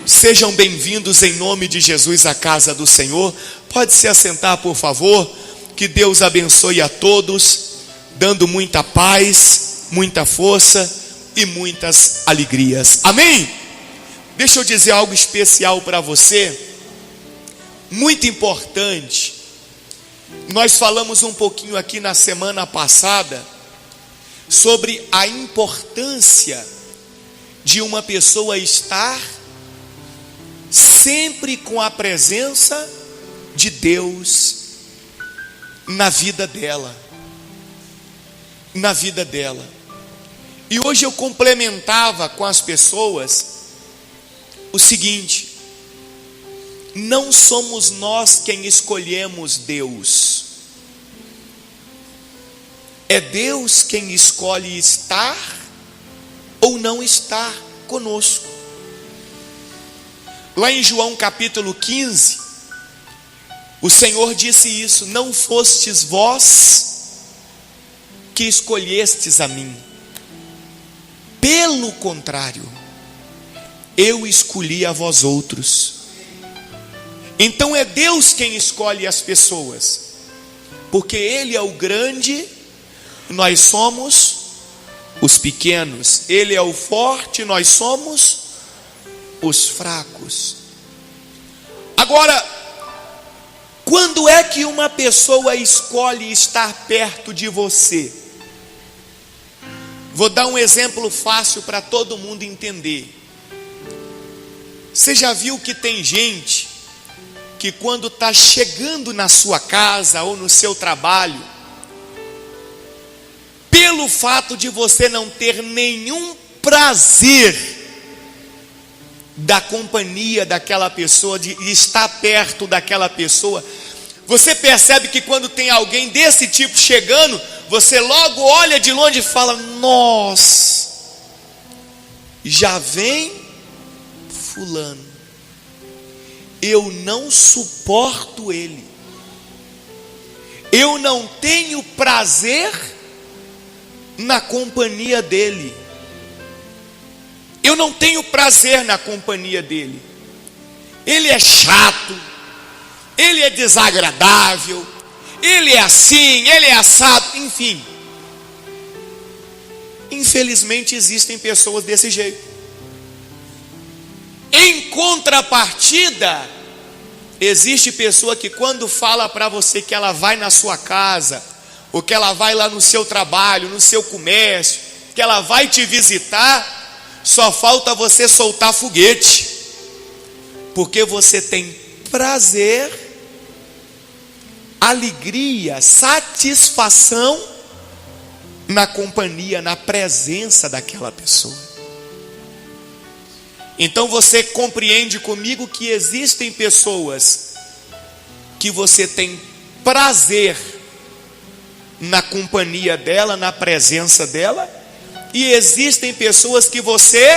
Sejam bem-vindos em nome de Jesus à casa do Senhor. Pode se assentar, por favor. Que Deus abençoe a todos, dando muita paz, muita força e muitas alegrias. Amém? Deixa eu dizer algo especial para você, muito importante. Nós falamos um pouquinho aqui na semana passada sobre a importância de uma pessoa estar sempre com a presença de Deus na vida dela. E hoje eu complementava com as pessoas o seguinte: não somos nós quem escolhemos Deus. É Deus quem escolhe estar ou não estar conosco. Lá em João capítulo 15, o Senhor disse isso: não fostes vós que escolhestes a mim, pelo contrário, eu escolhi a vós outros. Então é Deus quem escolhe as pessoas, porque Ele é o grande, nós somos os pequenos. Ele é o forte, nós somos os fracos. Agora, quando é que uma pessoa escolhe estar perto de você? Vou dar um exemplo fácil para todo mundo entender. Você já viu que tem gente que quando está chegando na sua casa ou no seu trabalho, pelo fato de você não ter nenhum prazer da companhia daquela pessoa, de estar perto daquela pessoa, você percebe que quando tem alguém desse tipo chegando, você logo olha de longe e fala: nossa, já vem fulano, eu não suporto ele, eu não tenho prazer na companhia dele. Eu não tenho prazer na companhia dele. Ele é chato, ele é desagradável, ele é assim, ele é assado, enfim. Infelizmente existem pessoas desse jeito. Em contrapartida, existe pessoa que quando fala para você que ela vai na sua casa, ou que ela vai lá no seu trabalho, no seu comércio, que ela vai te visitar, só falta você soltar foguete, porque você tem prazer, alegria, satisfação na companhia, na presença daquela pessoa. Então você compreende comigo que existem pessoas que você tem prazer na companhia dela, na presença dela, e existem pessoas que você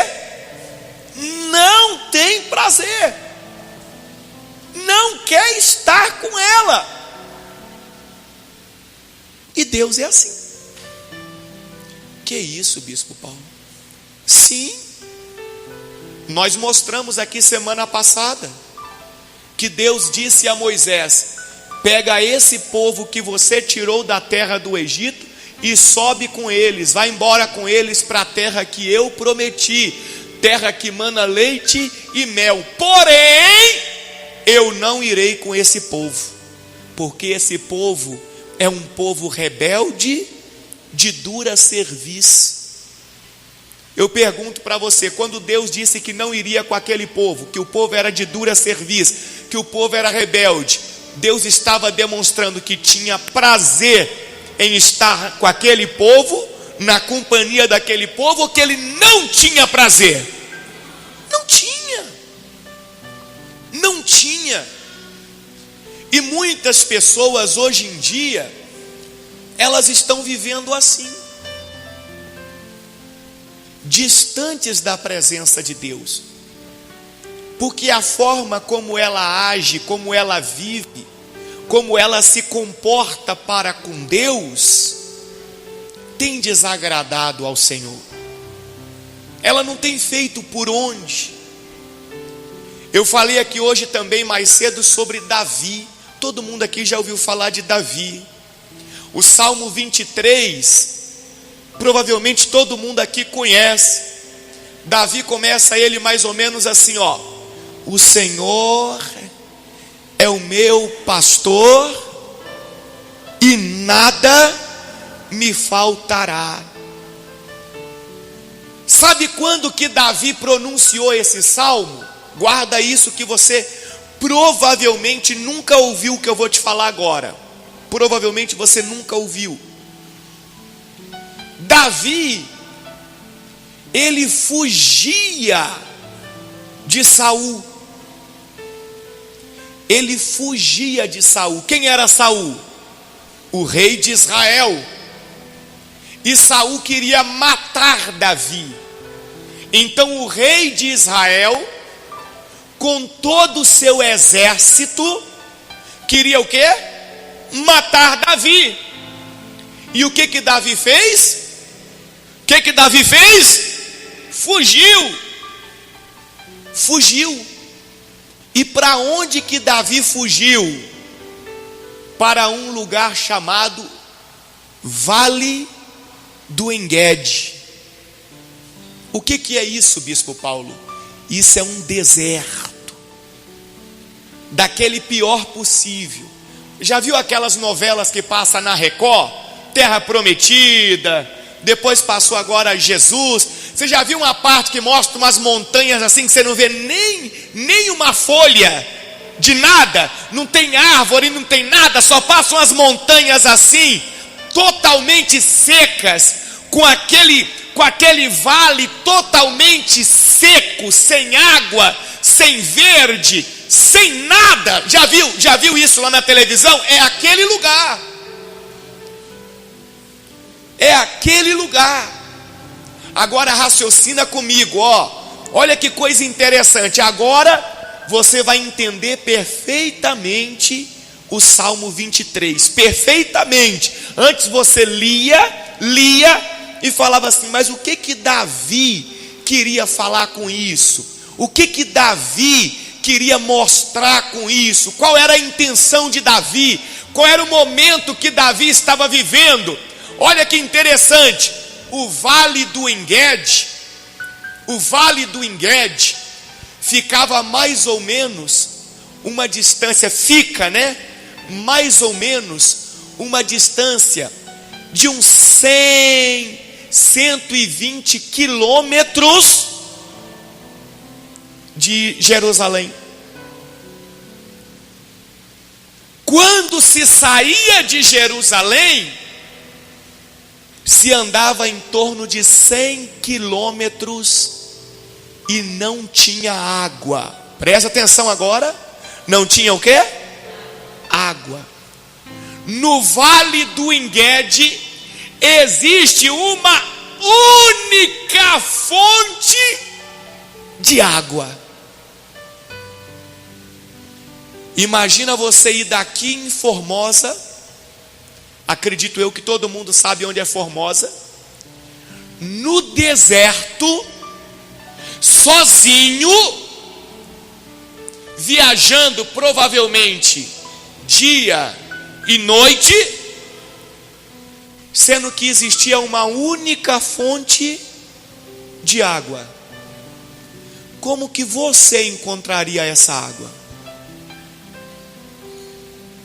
não tem prazer, não quer estar com ela. E Deus é assim. Que isso, Bispo Paulo? Sim, nós mostramos aqui semana passada que Deus disse a Moisés: pega esse povo que você tirou da terra do Egito e sobe com eles, vai embora com eles para a terra que eu prometi, terra que mana leite e mel. Porém, eu não irei com esse povo, porque esse povo é um povo rebelde, de dura cerviz. Eu pergunto para você, quando Deus disse que não iria com aquele povo, que o povo era de dura cerviz, que o povo era rebelde, Deus estava demonstrando que tinha prazer em estar com aquele povo, na companhia daquele povo, ou que ele não tinha prazer? Não tinha. E muitas pessoas hoje em dia, elas estão vivendo assim, distantes da presença de Deus, porque a forma como ela age, como ela vive, como ela se comporta para com Deus, tem desagradado ao Senhor. Ela não tem feito por onde, Eu falei aqui hoje também mais cedo sobre Davi. Todo mundo aqui já ouviu falar de Davi. O Salmo 23, provavelmente todo mundo aqui conhece. Davi começa ele mais ou menos assim, ó: o Senhor é o meu pastor e nada me faltará. Sabe quando que Davi pronunciou esse salmo? Guarda isso, que você provavelmente nunca ouviu o que eu vou te falar agora. Provavelmente você nunca ouviu. Davi, ele fugia de Saul. Ele fugia de Saul. Quem era Saul? O rei de Israel. E Saul queria matar Davi. Então o rei de Israel, com todo o seu exército, queria o quê? Matar Davi. E o que Davi fez? O que Davi fez? Fugiu. E para onde que Davi fugiu? Para um lugar chamado Vale do Enguede. O que é isso, Bispo Paulo? Isso é um deserto, daquele pior possível. Já viu aquelas novelas que passam na Record? Terra Prometida, depois passou agora Jesus. Você já viu uma parte que mostra umas montanhas assim, que você não vê nem uma folha de nada, não tem árvore, não tem nada, só passam as montanhas assim, totalmente secas, com aquele vale totalmente seco, sem água, sem verde, sem nada. Já viu isso lá na televisão? É aquele lugar. É aquele lugar. Agora raciocina comigo, ó. Olha que coisa interessante. Agora você vai entender perfeitamente o Salmo 23. Perfeitamente. Antes você lia e falava assim: mas o que Davi queria falar com isso? O que Davi queria mostrar com isso? Qual era a intenção de Davi? Qual era o momento que Davi estava vivendo? Olha que interessante. O Vale do Enguede ficava mais ou menos uma distância, mais ou menos uma distância de uns 120 quilômetros de Jerusalém. Quando se saía de Jerusalém, se andava em torno de 100 quilômetros e não tinha água. Presta atenção agora. Não tinha o quê? Água. No Vale do Enguede existe uma única fonte de água. Imagina você ir daqui em Formosa. Acredito eu que todo mundo sabe onde é Formosa. No deserto, sozinho, viajando provavelmente dia e noite, sendo que existia uma única fonte de água. Como que você encontraria essa água?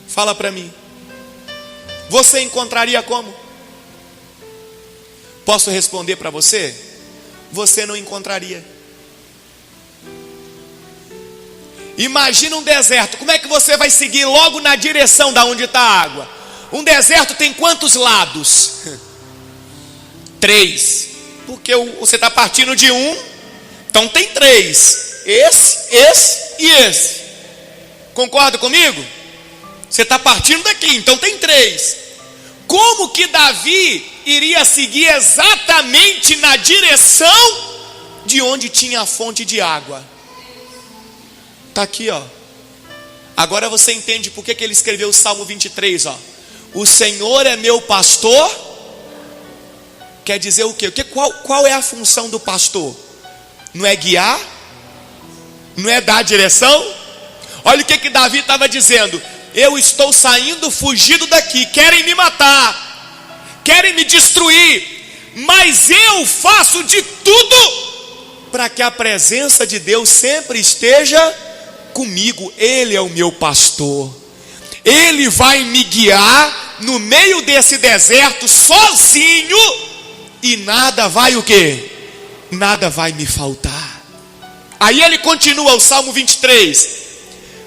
Fala para mim. Você encontraria como? Posso responder para você? Você não encontraria. Imagina um deserto. Como é que você vai seguir logo na direção da onde está a água? Um deserto tem quantos lados? 3. Porque você está partindo de um, então tem 3. Esse e esse. Concorda comigo? Você está partindo daqui, então tem 3. Como que Davi iria seguir exatamente na direção de onde tinha a fonte de água? Está aqui, ó. Agora você entende por que ele escreveu o Salmo 23, ó. O Senhor é meu pastor. Quer dizer o quê? Qual é a função do pastor? Não é guiar? Não é dar a direção? Olha o que Davi estava dizendo: eu estou saindo fugido daqui, querem me matar, querem me destruir, mas eu faço de tudo para que a presença de Deus sempre esteja comigo. Ele é o meu pastor, Ele vai me guiar no meio desse deserto sozinho, e nada vai o quê? Nada vai me faltar. Aí ele continua o Salmo 23.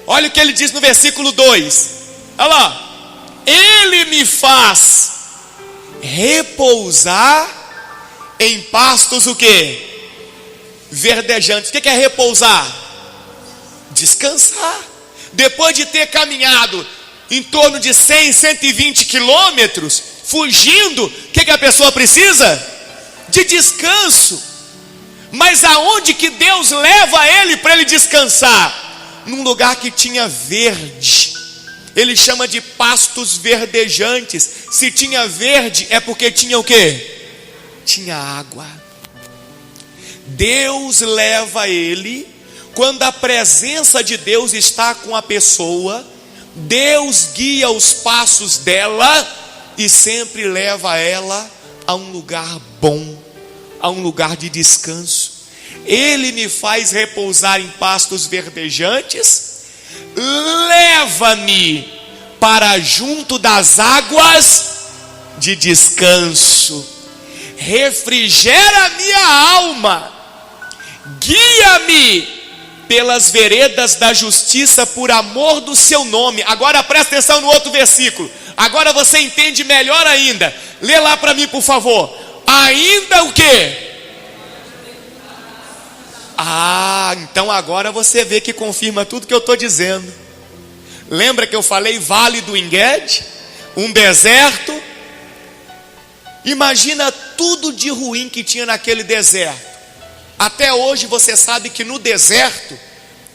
Olha o que ele diz no versículo 2. Olha lá. Ele me faz repousar em pastos o quê? Verdejantes. O que é repousar? Descansar. Depois de ter caminhado em torno de 100, 120 quilômetros, fugindo, o que a pessoa precisa? De descanso. Mas aonde que Deus leva ele para ele descansar? Num lugar que tinha verde. Ele chama de pastos verdejantes. Se tinha verde, é porque tinha o quê? Tinha água. Deus leva ele, quando a presença de Deus está com a pessoa, Deus guia os passos dela e sempre leva ela a um lugar bom, a um lugar de descanso. Ele me faz repousar em pastos verdejantes, leva-me para junto das águas de descanso, refrigera a minha alma, guia-me pelas veredas da justiça por amor do seu nome. Agora presta atenção no outro versículo, agora você entende melhor ainda. Lê lá para mim, por favor. Ainda o quê? Então agora você vê que confirma tudo que eu estou dizendo. Lembra que eu falei Vale do Engedi? Um deserto. Imagina tudo de ruim que tinha naquele deserto. Até hoje você sabe que no deserto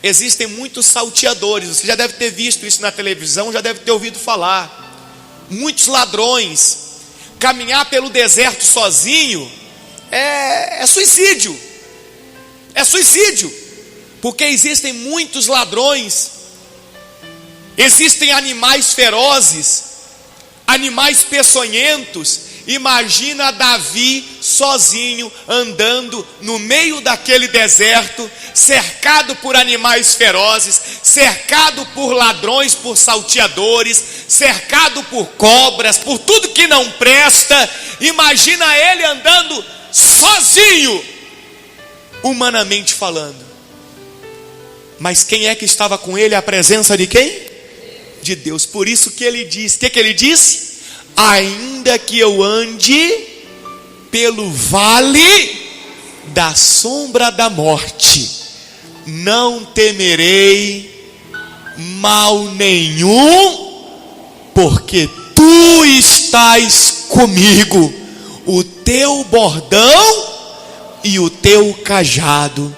existem muitos salteadores. Você já deve ter visto isso na televisão, já deve ter ouvido falar. Muitos ladrões. Caminhar pelo deserto sozinho é suicídio. É suicídio, porque existem muitos ladrões, existem animais ferozes, animais peçonhentos. Imagina Davi sozinho, andando no meio daquele deserto, cercado por animais ferozes, cercado por ladrões, por salteadores, cercado por cobras, por tudo que não presta. Imagina ele andando sozinho, humanamente falando. Mas quem é que estava com ele? A presença de quem? De Deus. Por isso que ele diz, o que ele disse? Ainda que eu ande pelo vale da sombra da morte, não temerei mal nenhum, porque tu estás comigo, o teu bordão e o teu cajado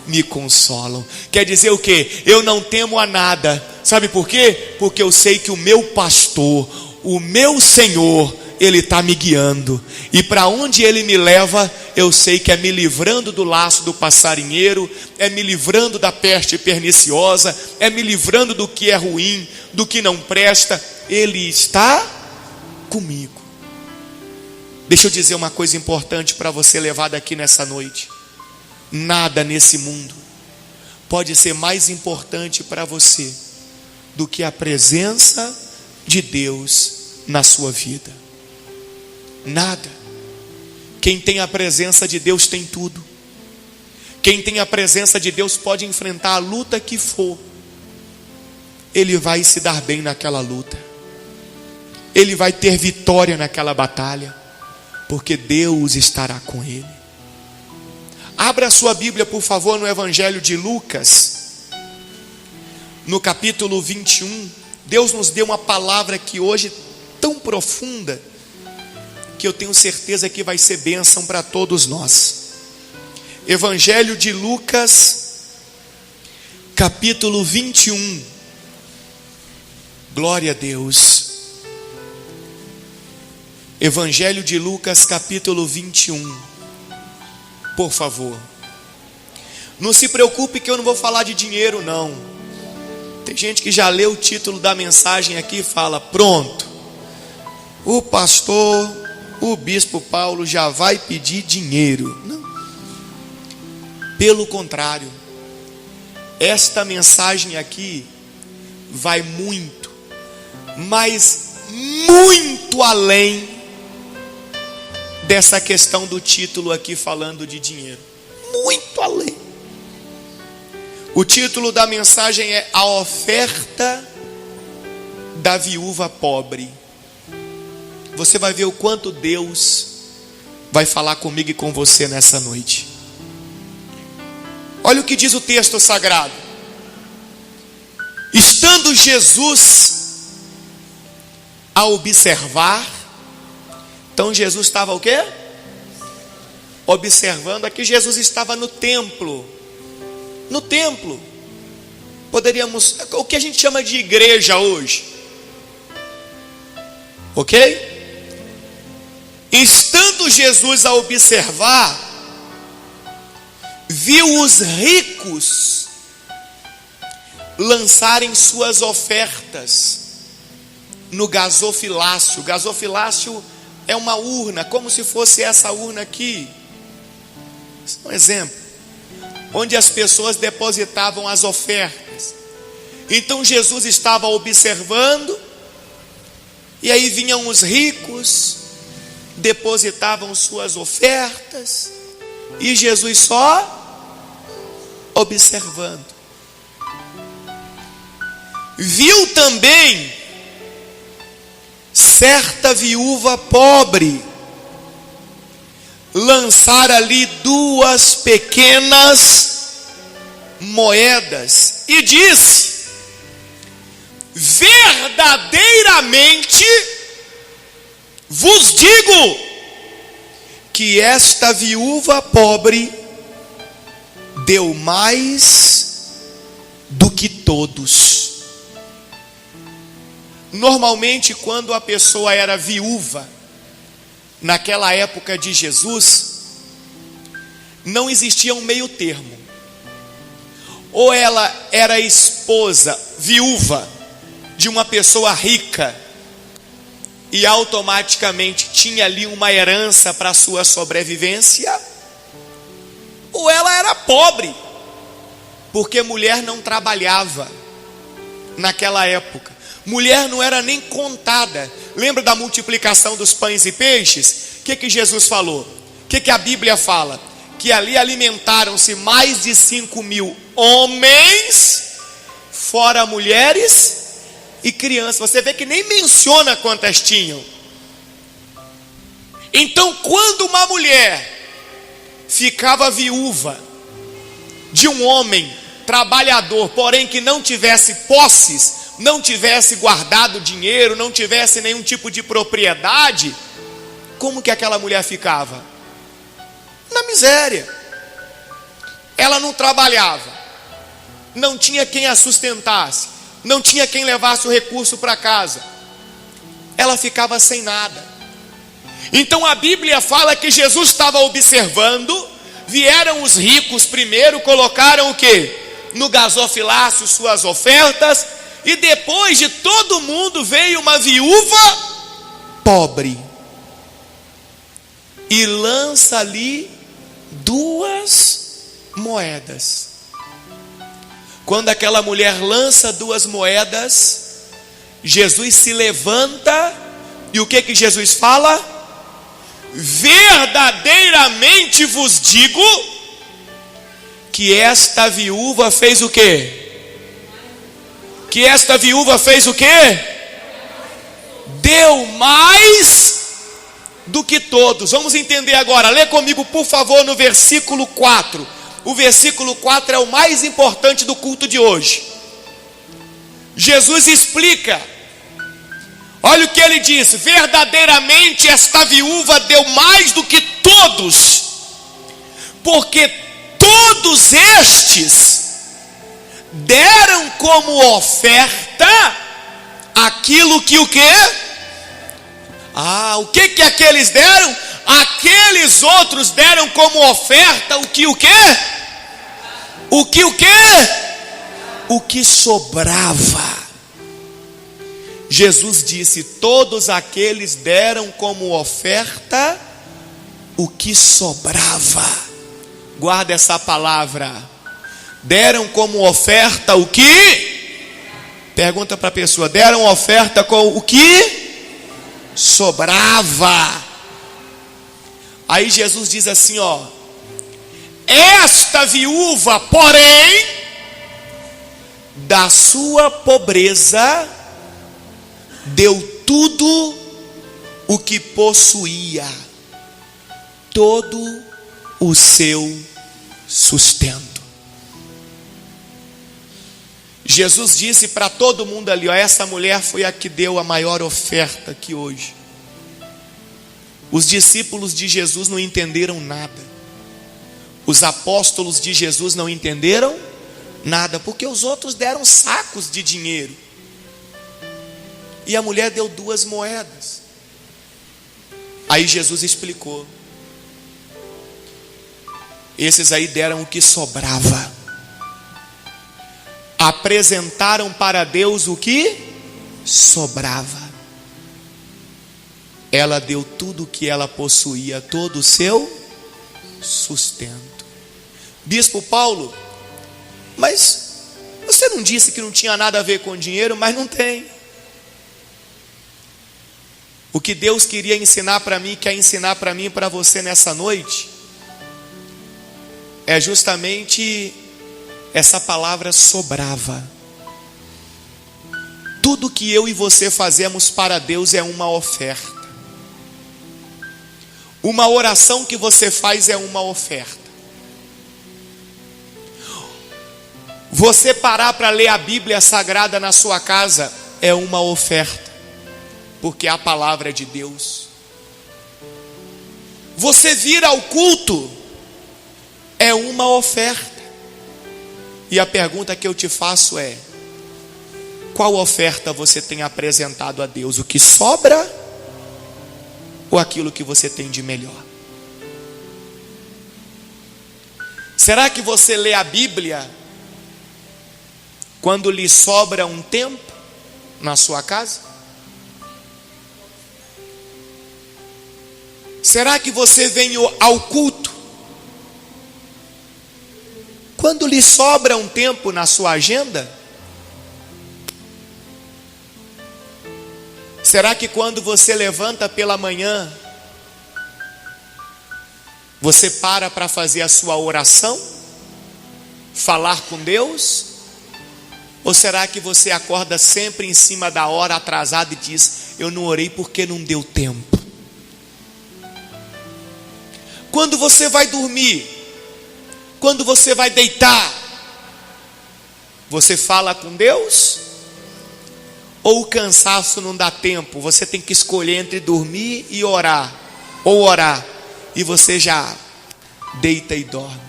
me consolam. Quer dizer o quê? Eu não temo a nada. Sabe por quê? Porque eu sei que o meu pastor, o meu Senhor, Ele está me guiando. E para onde Ele me leva, eu sei que é me livrando do laço do passarinheiro, é me livrando da peste perniciosa, é me livrando do que é ruim, do que não presta. Ele está comigo. Deixa eu dizer uma coisa importante para você levar daqui nessa noite. Nada nesse mundo pode ser mais importante para você do que a presença de Deus na sua vida. Nada. Quem tem a presença de Deus tem tudo. Quem tem a presença de Deus pode enfrentar a luta que for. Ele vai se dar bem naquela luta. Ele vai ter vitória naquela batalha, porque Deus estará com ele. Abra sua Bíblia, por favor, no Evangelho de Lucas, no capítulo 21. Deus nos deu uma palavra que hoje tão profunda, que eu tenho certeza que vai ser bênção para todos nós. Evangelho de Lucas, capítulo 21. Glória a Deus. Evangelho de Lucas, capítulo 21. Por favor. Não se preocupe que eu não vou falar de dinheiro, não. Tem gente que já leu o título da mensagem aqui e fala: pronto, o pastor, o bispo Paulo já vai pedir dinheiro. Não. Pelo contrário, esta mensagem aqui vai muito, mas muito além dessa questão do título aqui falando de dinheiro. Muito além. O título da mensagem é A Oferta da Viúva Pobre. Você vai ver o quanto Deus vai falar comigo e com você nessa noite. Olha o que diz o texto sagrado. Estando Jesus a observar, então Jesus estava o quê? Observando. Aqui Jesus estava no templo. No templo. Poderíamos, o que a gente chama de igreja hoje. Ok? Estando Jesus a observar, viu os ricos lançarem suas ofertas no gasofilácio. Gasofilácio é uma urna, como se fosse essa urna aqui. Um exemplo, onde as pessoas depositavam as ofertas. Então Jesus estava observando, e aí vinham os ricos, depositavam suas ofertas, e Jesus só observando. Viu também certa viúva pobre lançar ali 2 pequenas moedas e disse: verdadeiramente vos digo que esta viúva pobre deu mais do que todos. Normalmente, quando a pessoa era viúva, naquela época de Jesus, não existia um meio termo. Ou ela era esposa, viúva, de uma pessoa rica, e automaticamente tinha ali uma herança para a sua sobrevivência, ou ela era pobre, porque mulher não trabalhava naquela época. Mulher não era nem contada. Lembra da multiplicação dos pães e peixes? O que Jesus falou? O que a Bíblia fala? Que ali alimentaram-se mais de 5.000 homens, fora mulheres e crianças. Você vê que nem menciona quantas tinham. Então, quando uma mulher ficava viúva de um homem trabalhador, porém que não tivesse posses, não tivesse guardado dinheiro, não tivesse nenhum tipo de propriedade, como que aquela mulher ficava? Na miséria. Ela não trabalhava, não tinha quem a sustentasse, não tinha quem levasse o recurso para casa, ela ficava sem nada. Então a Bíblia fala que Jesus estava observando, vieram os ricos primeiro, colocaram o quê? No gasofilácio suas ofertas, e depois de todo mundo veio uma viúva pobre e lança ali 2 moedas. Quando aquela mulher lança 2 moedas, Jesus se levanta e o que Jesus fala? Verdadeiramente vos digo que esta viúva fez o quê? Que esta viúva fez o quê? Deu mais do que todos. Vamos entender agora. Lê comigo, por favor, no versículo 4. O versículo 4 é o mais importante do culto de hoje. Jesus explica. Olha o que ele diz: verdadeiramente esta viúva deu mais do que todos, porque todos estes deram como oferta aquilo que o quê? O que aqueles deram? Aqueles outros deram como oferta o quê? o quê? O que sobrava. Jesus disse: todos aqueles deram como oferta o que sobrava. Guarda essa palavra. Deram como oferta o que? Pergunta para a pessoa: deram oferta com o que sobrava. Aí Jesus diz assim, ó: esta viúva, porém, da sua pobreza deu tudo o que possuía, todo o seu sustento. Jesus disse para todo mundo ali, ó: essa mulher foi a que deu a maior oferta aqui hoje. Os discípulos de Jesus não entenderam nada. Os apóstolos de Jesus não entenderam nada, porque os outros deram sacos de dinheiro. E a mulher deu 2 moedas. Aí Jesus explicou: esses aí deram o que sobrava. Apresentaram para Deus o que sobrava. Ela deu tudo o que ela possuía, todo o seu sustento. Bispo Paulo, mas você não disse que não tinha nada a ver com dinheiro? Mas não tem. O que Deus queria ensinar para mim, quer ensinar para mim e para você nessa noite, é justamente essa palavra sobrava. Tudo que eu e você fazemos para Deus é uma oferta. Uma oração que você faz é uma oferta. Você parar para ler a Bíblia Sagrada na sua casa é uma oferta, porque a palavra é de Deus. Você vir ao culto é uma oferta. E a pergunta que eu te faço é: qual oferta você tem apresentado a Deus? O que sobra ou aquilo que você tem de melhor? Será que você lê a Bíblia quando lhe sobra um tempo na sua casa? Será que você vem ao culto quando lhe sobra um tempo na sua agenda? Será que quando você levanta pela manhã, você para fazer a sua oração? Falar com Deus? Ou será que você acorda sempre em cima da hora, atrasado, e diz: eu não orei porque não deu tempo? Quando você vai dormir, quando você vai deitar, você fala com Deus? Ou o cansaço não dá tempo, você tem que escolher entre dormir e orar, ou orar, e você já deita e dorme?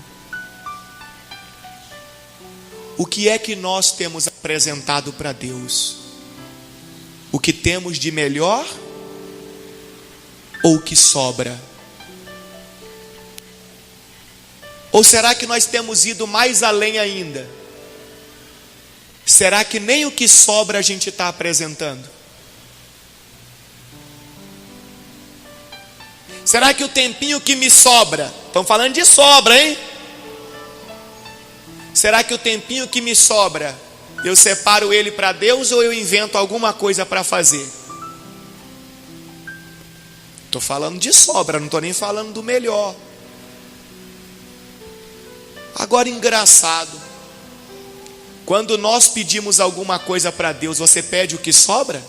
O que é que nós temos apresentado para Deus? O que temos de melhor ou o que sobra? Ou será que nós temos ido mais além ainda? Será que nem o que sobra a gente está apresentando? Será que o tempinho que me sobra, estamos falando de sobra, hein? Será que o tempinho que me sobra, eu separo ele para Deus ou eu invento alguma coisa para fazer? Estou falando de sobra, não estou nem falando do melhor. Agora, engraçado, quando nós pedimos alguma coisa para Deus, você pede o que sobra?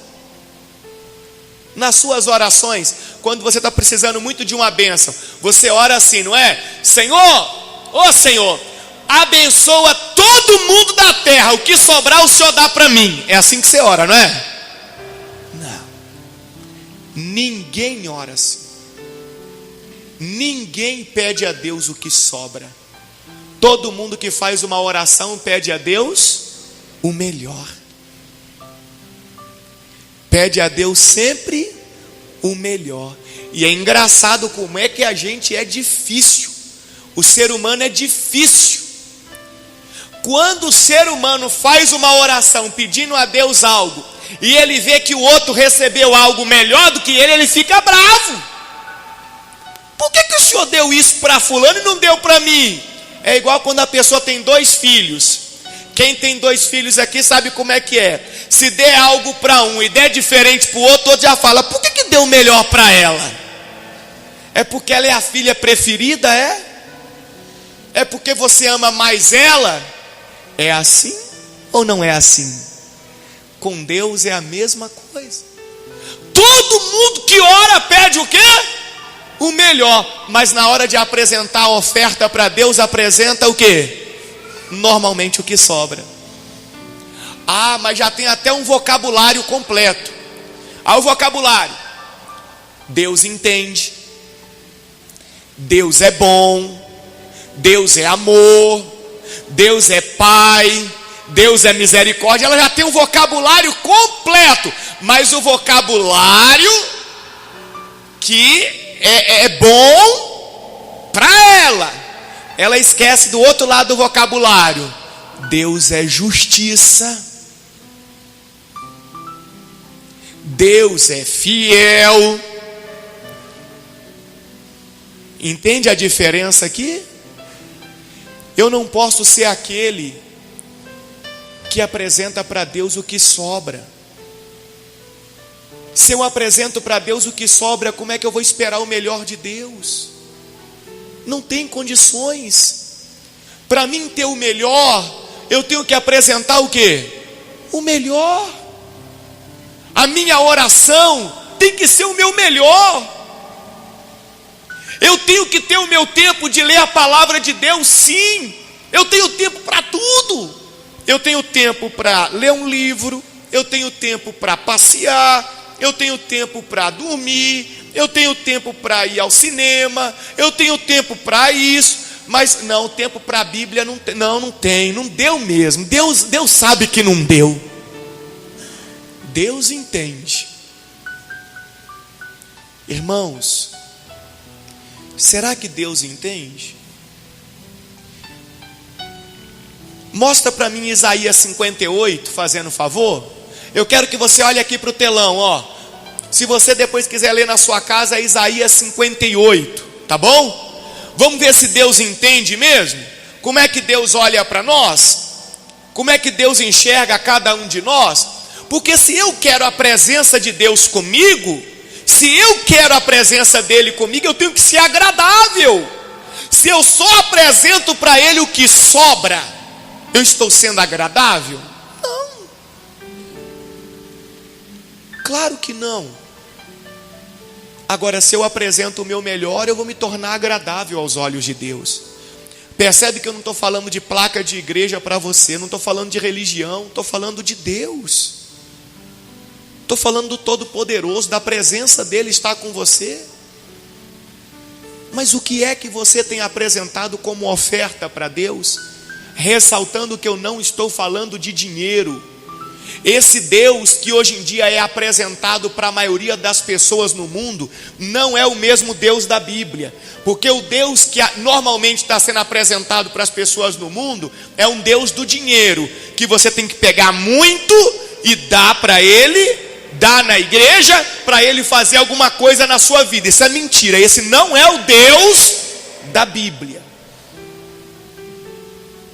Nas suas orações, quando você está precisando muito de uma bênção, você ora assim, não é? Senhor, ô Senhor, abençoa todo mundo da terra, o que sobrar o Senhor dá para mim. É assim que você ora, não é? Não. Ninguém ora assim. Ninguém pede a Deus o que sobra. Todo mundo que faz uma oração pede a Deus o melhor. Pede a Deus sempre o melhor. E é engraçado como é que a gente é difícil. O ser humano é difícil. Quando o ser humano faz uma oração pedindo a Deus algo, e ele vê que o outro recebeu algo melhor do que ele fica bravo. Por que o senhor deu isso para fulano e não deu para mim? É igual quando a pessoa tem 2 filhos. Quem tem 2 filhos aqui sabe como é que é. Se der algo para um e der diferente para o outro já fala, por que deu melhor para ela? É porque ela é a filha preferida, é? É porque você ama mais ela? É assim ou não é assim? Com Deus é a mesma coisa. Todo mundo que ora pede o quê? O melhor. Mas na hora de apresentar a oferta para Deus, apresenta o quê? Normalmente o que sobra. Ah, mas já tem até um vocabulário completo. O vocabulário: Deus entende, Deus é bom, Deus é amor, Deus é Pai, Deus é misericórdia. Ela já tem um vocabulário completo. Mas o vocabulário que é bom para ela esquece do outro lado do vocabulário: Deus é justiça, Deus é fiel. Entende a diferença aqui? Eu não posso ser aquele que apresenta para Deus o que sobra. Se eu apresento para Deus o que sobra, como é que eu vou esperar o melhor de Deus? Não tem condições. Para mim ter o melhor, eu tenho que apresentar o quê? O melhor. A minha oração tem que ser o meu melhor. Eu tenho que ter o meu tempo de ler a palavra de Deus, sim. Eu tenho tempo para tudo. Eu tenho tempo para ler um livro, eu tenho tempo para passear, eu tenho tempo para dormir, eu tenho tempo para ir ao cinema, eu tenho tempo para isso. Mas não, tempo para a Bíblia não tem, não deu mesmo. Deus sabe que não deu. Deus entende. Irmãos, será que Deus entende? Mostra para mim Isaías 58, fazendo favor. Eu quero que você olhe aqui para o telão, ó. Se você depois quiser ler na sua casa, é Isaías 58, tá bom? Vamos ver se Deus entende mesmo. Como é que Deus olha para nós? Como é que Deus enxerga cada um de nós? Porque se eu quero a presença de Deus comigo, se eu quero a presença dele comigo, eu tenho que ser agradável. Se eu só apresento para ele o que sobra, eu estou sendo agradável? Não. Claro que não. Agora, se eu apresento o meu melhor, eu vou me tornar agradável aos olhos de Deus. Percebe que eu não estou falando de placa de igreja para você, não estou falando de religião, estou falando de Deus. Estou falando do Todo-Poderoso, da presença dele estar com você. Mas o que é que você tem apresentado como oferta para Deus? Ressaltando que eu não estou falando de dinheiro. Esse Deus que hoje em dia é apresentado para a maioria das pessoas no mundo, não é o mesmo Deus da Bíblia. Porque o Deus que normalmente está sendo apresentado para as pessoas no mundo é um Deus do dinheiro, que você tem que pegar muito e dar para ele, dar na igreja, para ele fazer alguma coisa na sua vida. Isso é mentira, esse não é o Deus da Bíblia.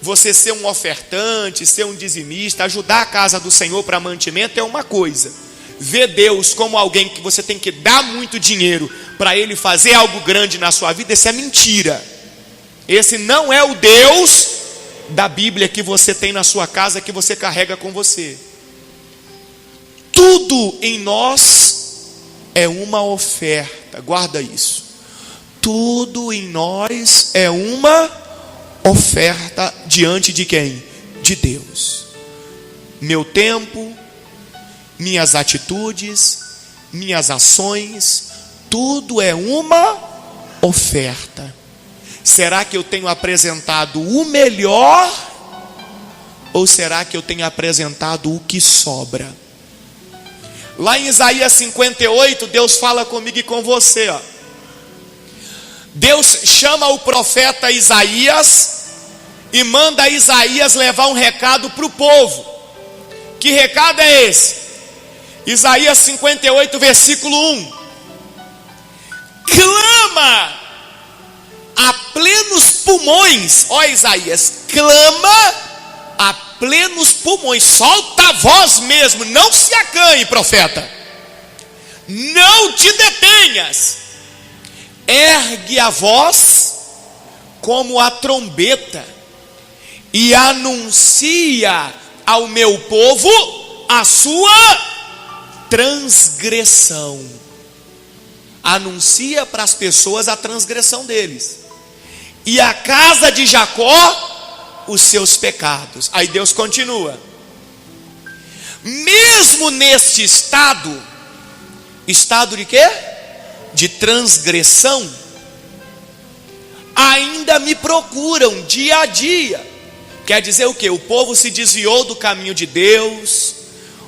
Você ser um ofertante, ser um dizimista, ajudar a casa do Senhor para mantimento é uma coisa. Ver Deus como alguém que você tem que dar muito dinheiro para ele fazer algo grande na sua vida, isso é mentira. Esse não é o Deus da Bíblia que você tem na sua casa, que você carrega com você. Tudo em nós é uma oferta, guarda isso. Tudo em nós é uma oferta diante de quem? De Deus. Meu tempo, minhas atitudes, minhas ações, tudo é uma oferta. Será que eu tenho apresentado o melhor? Ou será que eu tenho apresentado o que sobra? Lá em Isaías 58, Deus fala comigo e com você, ó. Deus chama o profeta Isaías e manda Isaías levar um recado para o povo. Que recado é esse? Isaías 58, versículo 1. Clama a plenos pulmões, ó Isaías, clama a plenos pulmões, solta a voz mesmo, não se acanhe, profeta, não te detenhas, ergue a voz como a trombeta e anuncia ao meu povo a sua transgressão. Anuncia para as pessoas a transgressão deles, e a casa de Jacó os seus pecados. Aí Deus continua: mesmo neste estado de quê? De transgressão, ainda me procuram dia a dia. Quer dizer o quê? O povo se desviou do caminho de Deus,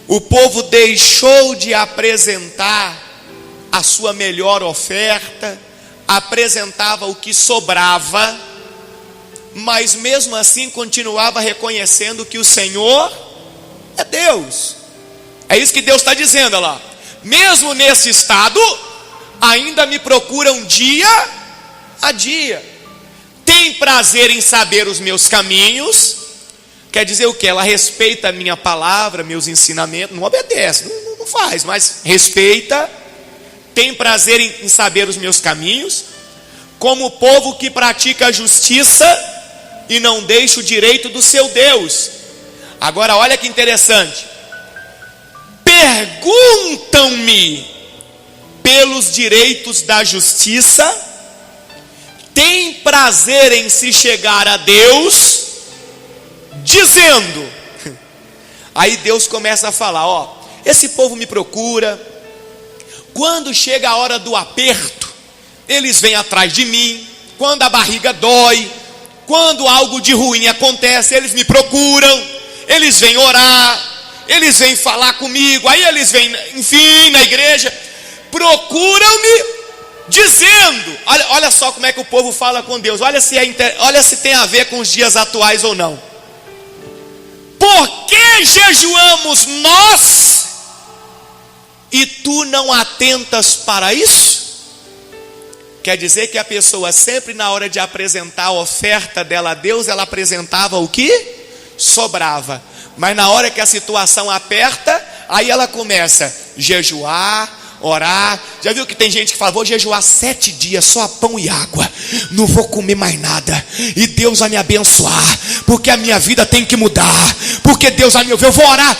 o povo deixou de apresentar a sua melhor oferta, apresentava o que sobrava, mas mesmo assim continuava reconhecendo que o Senhor é Deus. É isso que Deus está dizendo, olha lá. Mesmo nesse estado, ainda me procuram dia a dia, tem prazer em saber os meus caminhos. Quer dizer o que? Ela respeita a minha palavra, meus ensinamentos, não obedece, não faz, mas respeita, tem prazer em saber os meus caminhos, como o povo que pratica a justiça e não deixa o direito do seu Deus. Agora olha que interessante, perguntam-me pelos direitos da justiça, tem prazer em se chegar a Deus, dizendo, aí Deus começa a falar, ó, esse povo me procura, quando chega a hora do aperto, eles vêm atrás de mim, quando a barriga dói, quando algo de ruim acontece, eles me procuram, eles vêm orar, eles vêm falar comigo, aí eles vêm, enfim, na igreja, procuram-me, dizendo, olha só como é que o povo fala com Deus, olha se tem a ver com os dias atuais ou não. Por que jejuamos nós e tu não atentas para isso? Quer dizer que a pessoa sempre na hora de apresentar a oferta dela a Deus, ela apresentava o que? Sobrava. Mas na hora que a situação aperta, aí ela começa a jejuar, orar. Já viu que tem gente que fala, vou jejuar 7 dias, só pão e água, não vou comer mais nada, e Deus vai me abençoar, porque a minha vida tem que mudar, porque Deus vai me ouvir, eu vou orar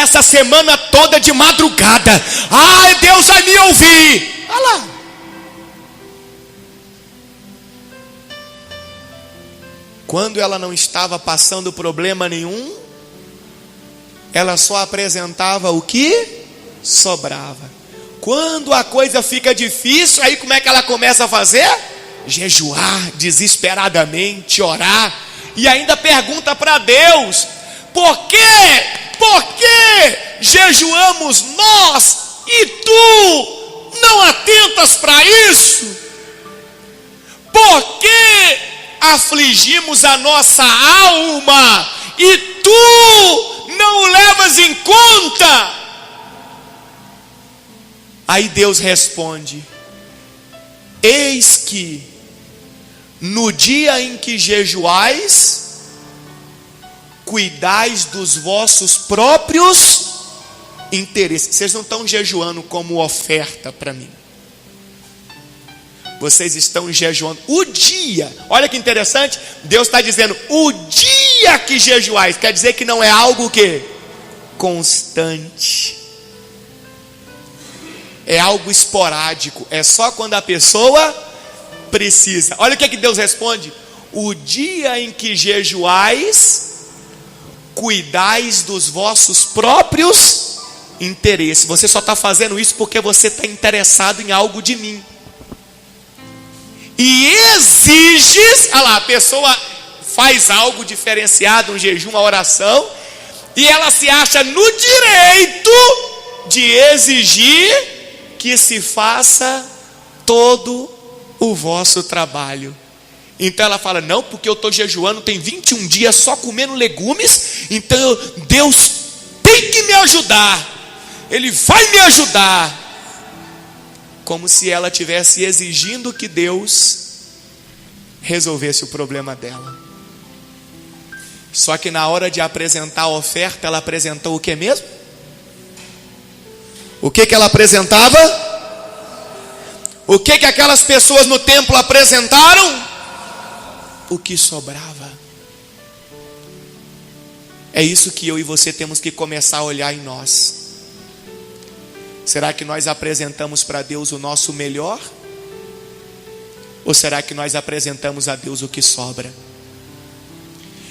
essa semana toda de madrugada, ai, Deus vai me ouvir. Olha lá. Quando ela não estava passando problema nenhum, ela só apresentava o que sobrava. Quando a coisa fica difícil, aí como é que ela começa a fazer? Jejuar desesperadamente, orar, e ainda pergunta para Deus, por que jejuamos nós e tu não atentas para isso? Por que afligimos a nossa alma e tu não o levas em conta? Aí Deus responde, eis que no dia em que jejuais, cuidais dos vossos próprios interesses. Vocês não estão jejuando como oferta para mim, vocês estão jejuando o dia. Olha que interessante, Deus está dizendo o dia que jejuais, quer dizer que não é algo que constante, é algo esporádico, é só quando a pessoa precisa. Olha o que Deus responde, o dia em que jejuais, cuidais dos vossos próprios interesses. Você só está fazendo isso porque você está interessado em algo de mim, e exiges, olha lá, a pessoa faz algo diferenciado, um jejum, uma oração, e ela se acha no direito de exigir que se faça todo o vosso trabalho. Então ela fala: não, porque eu estou jejuando, tem 21 dias só comendo legumes, então Deus tem que me ajudar, Ele vai me ajudar. Como se ela estivesse exigindo que Deus resolvesse o problema dela. Só que na hora de apresentar a oferta, ela apresentou o que mesmo? O que ela apresentava? O que aquelas pessoas no templo apresentaram? O que sobrava. É isso que eu e você temos que começar a olhar em nós. Será que nós apresentamos para Deus o nosso melhor? Ou será que nós apresentamos a Deus o que sobra?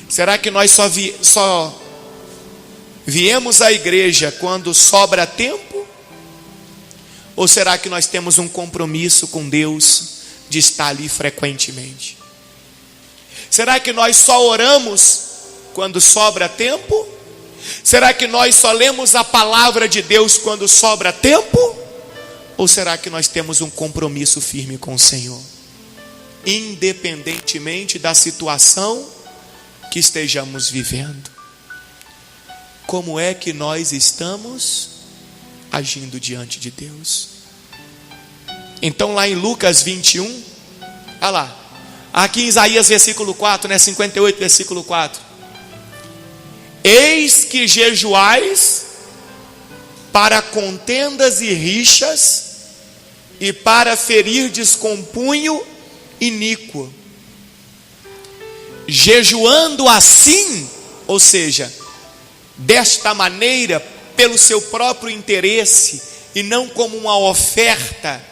Será que nós só viemos à igreja quando sobra tempo? Ou será que nós temos um compromisso com Deus de estar ali frequentemente? Será que nós só oramos quando sobra tempo? Será que nós só lemos a palavra de Deus quando sobra tempo? Ou será que nós temos um compromisso firme com o Senhor? Independentemente da situação que estejamos vivendo. Como é que nós estamos agindo diante de Deus? Então lá em Lucas 21, olha lá, aqui em Isaías versículo 4, 58 versículo 4. Eis que jejuais para contendas e rixas, e para ferirdes com punho iníquo. Jejuando assim, ou seja, desta maneira, pelo seu próprio interesse, e não como uma oferta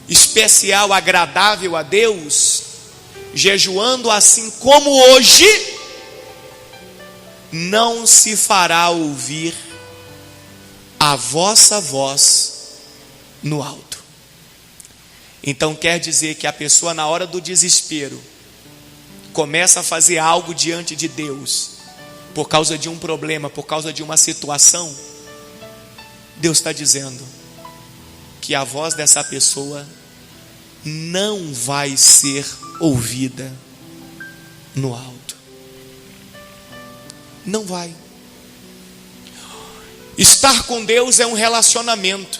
especial, agradável a Deus, jejuando assim como hoje, não se fará ouvir a vossa voz no alto. Então quer dizer que a pessoa, na hora do desespero, começa a fazer algo diante de Deus, por causa de um problema, por causa de uma situação. Deus está dizendo que a voz dessa pessoa não vai ser ouvida no alto. Não vai. Estar com Deus é um relacionamento.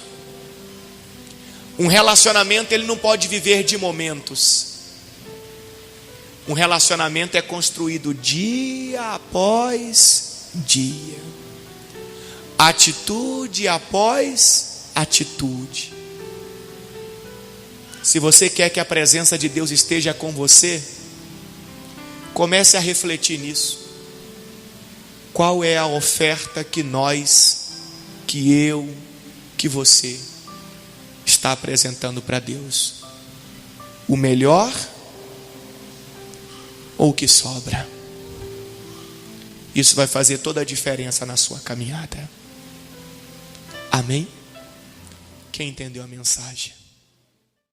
Um relacionamento, ele não pode viver de momentos. Um relacionamento é construído dia após dia, atitude após atitude. Se você quer que a presença de Deus esteja com você, comece a refletir nisso. Qual é a oferta que nós, que eu, que você está apresentando para Deus? O melhor ou o que sobra? Isso vai fazer toda a diferença na sua caminhada. Amém? Quem entendeu a mensagem?